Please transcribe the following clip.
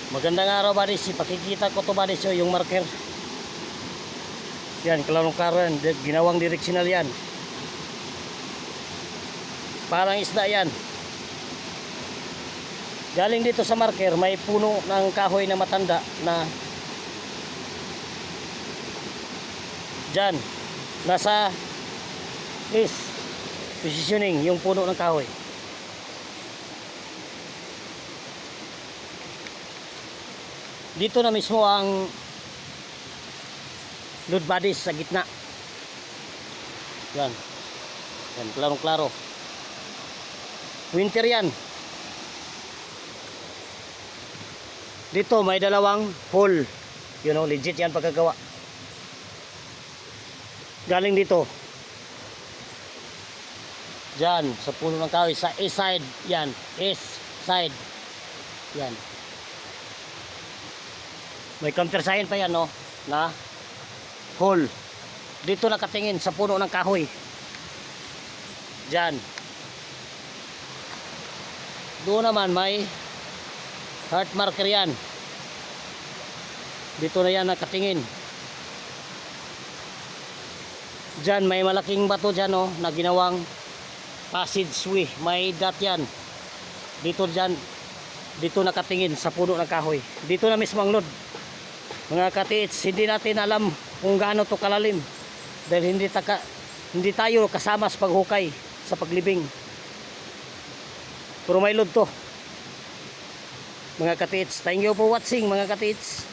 Magandang araw buddies, pakikita ko to buddies yung marker. Yan, klaro-klaro yan, ginawang direksyonal yan. Parang isda yan. Galing dito sa marker, may puno ng kahoy na matanda na dyan, nasa is positioning yung puno ng kahoy. Dito na mismo ang load bodies sa gitna. Yan. Yan, klarong-klaro. Winter yan. Dito may dalawang hole. You know, legit yan pagkagawa. Galing dito. Diyan, sa puno ng kahoy. Sa east side. Yan. East side. Yan. May countersign pa yan, no? Na hole. Dito nakatingin sa puno ng kahoy. Diyan. Doon naman may heart marker yan. Dito na yan nakatingin. Diyan may malaking bato dyan, no? Na ginawang passageway. May dot yan. Dito dyan. Dito nakatingin sa puno ng kahoy. Dito na mismo ang load. Mga katiits, hindi natin alam kung gaano to kalalim dahil hindi tayo kasama sa paghukay sa paglibing, pero may load to mga katiits. Thank you for watching mga katiits.